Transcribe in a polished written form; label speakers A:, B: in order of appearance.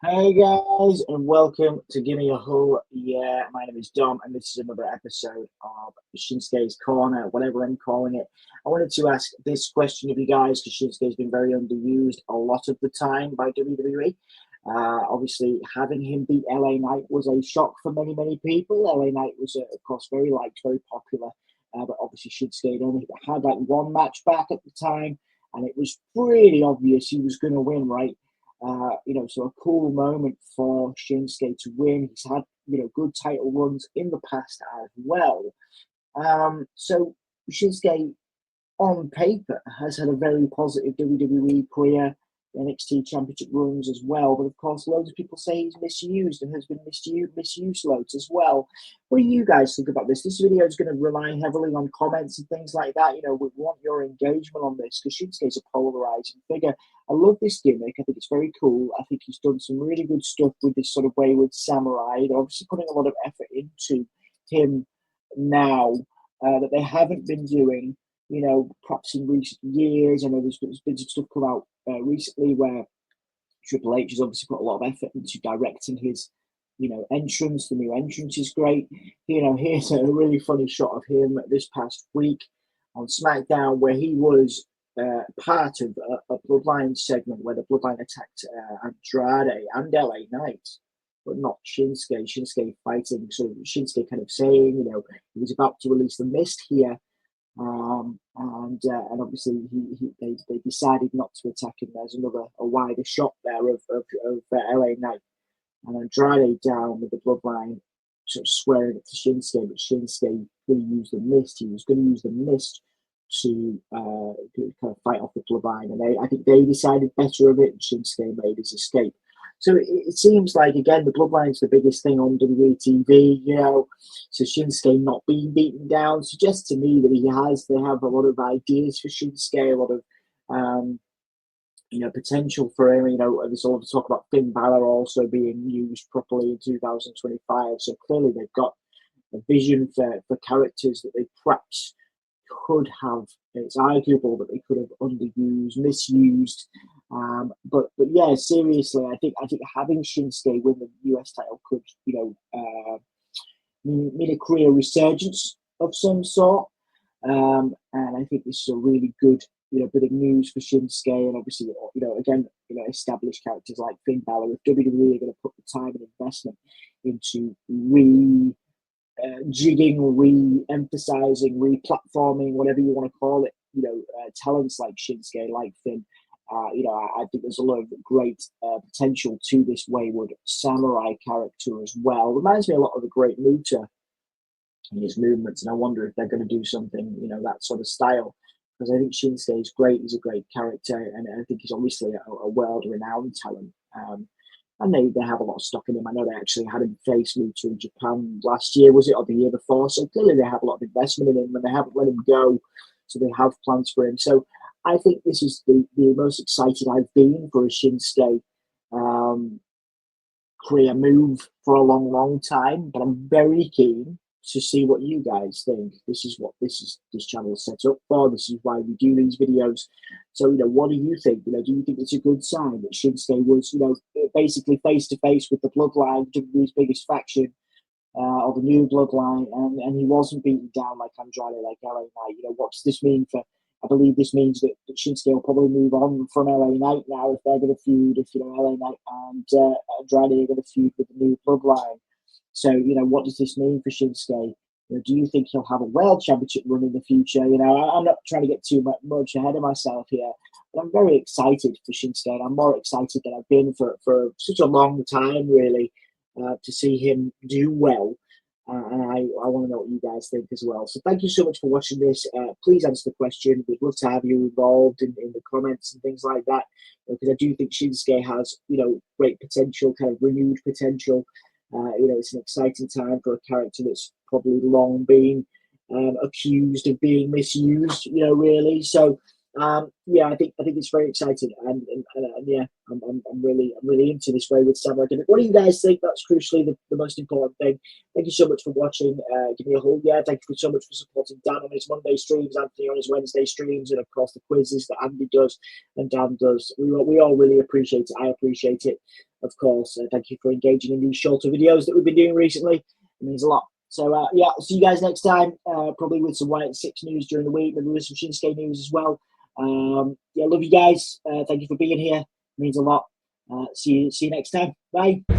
A: Hey guys, and welcome to Gimme a Hull. Yeah, my name is Dom, and this is another episode of Shinsuke's Corner, whatever I'm calling it. I wanted to ask this question of you guys because Shinsuke's been very underused a lot of the time by WWE. Obviously, having him beat LA Knight was a shock for many people. LA Knight was, of course, very liked, very popular, but obviously Shinsuke had only had like one match back at the time, and it was pretty obvious he was going to win, right? So a cool moment for Shinsuke to win. He's had, good title runs in the past as well. So Shinsuke, on paper, has had a very positive WWE career, NXT Championship runs as well. But of course, loads of people say he's misused and has been misused loads as well. What do you guys think about this? This video is going to rely heavily on comments and things like that. We want your engagement on this because Shinsuke's a polarizing figure. I love this gimmick. I think it's very cool. I think he's done some really good stuff with this sort of wayward samurai. They're obviously putting a lot of effort into him now that they haven't been doing, perhaps in recent years. I know there's been some stuff come out recently where Triple H has obviously put a lot of effort into directing his, entrance. The new entrance is great. Here's a really funny shot of him this past week on SmackDown where he was part of a Bloodline segment where the Bloodline attacked Andrade and LA Knight, but not Shinsuke. Shinsuke fighting, so Shinsuke kind of saying, he was about to release the mist here, and obviously they decided not to attack him. There's a wider shot there of LA Knight and Andrade down with the Bloodline, sort of swearing it to Shinsuke, but Shinsuke going to use the mist. He was going to use the mist to kind of fight off the Bloodline, and I think they decided better of it, and Shinsuke made his escape. So it seems like, again, the Bloodline's the biggest thing on WWE TV, so Shinsuke not being beaten down suggests to me that they have a lot of ideas for Shinsuke, a lot of, potential for him. There's a lot of talk about Finn Balor also being used properly in 2025, so clearly they've got a vision for characters that they perhaps could have. It's arguable that they could have underused, misused. But yeah, seriously, I think having Shinsuke win the US title could, mean a career resurgence of some sort. And I think this is a really good, bit of news for Shinsuke, and obviously, again, established characters like Finn Balor. If WWE are going to put the time and investment into jigging, re-emphasizing, re-platforming, whatever you want to call it, talents like Shinsuke, like Finn. I think there's a lot of great potential to this wayward samurai character as well. Reminds me a lot of the Great Muta in his movements, and I wonder if they're going to do something, that sort of style. Because I think Shinsuke is great. He's a great character, and I think he's obviously a world-renowned talent. And they have a lot of stock in him. I know they actually had him face Muta in Japan last year, was it, or the year before? So clearly they have a lot of investment in him, and they haven't let him go. So they have plans for him. So I think this is the most excited I've been for a Shinsuke career move for a long time. But I'm very keen to see what you guys think. This is what this channel is set up for. This is why we do these videos. So, what do you think? Do you think it's a good sign that Shinsuke was, basically face to face with the Bloodline, WWE's biggest faction, or the new Bloodline, and he wasn't beaten down like Andrade, like LA Knight? What does this mean for? I believe this means that Shinsuke will probably move on from LA Knight now if they're going to feud. If LA Knight and Andrade are going to feud with the new Bloodline. So, what does this mean for Shinsuke? Do you think he'll have a world championship run in the future? I'm not trying to get too much ahead of myself here, but I'm very excited for Shinsuke, and I'm more excited than I've been for such a long time, really, to see him do well. And I want to know what you guys think as well. So thank you so much for watching this. Please answer the question. We'd love to have you involved in the comments and things like that, because I do think Shinsuke has, great potential, kind of renewed potential. It's an exciting time for a character that's probably long been accused of being misused, really. So, I think it's very exciting, and yeah, I'm really into this way with Samurai Gimmick. What do you guys think? That's crucially the most important thing. Thank you so much for watching. Give me a hug. Yeah, thank you so much for supporting Dan on his Monday streams, Anthony on his Wednesday streams, and of course the quizzes that Andy does and Dan does. We all really appreciate it. I appreciate it. of course, thank you for engaging in these shorter videos that we've been doing recently. It means a lot. So, yeah, I'll see you guys next time, probably with some 186 news during the week, maybe with some Shinsuke news as well. Yeah, love you guys. Thank you for being here. It means a lot. See you next time. Bye.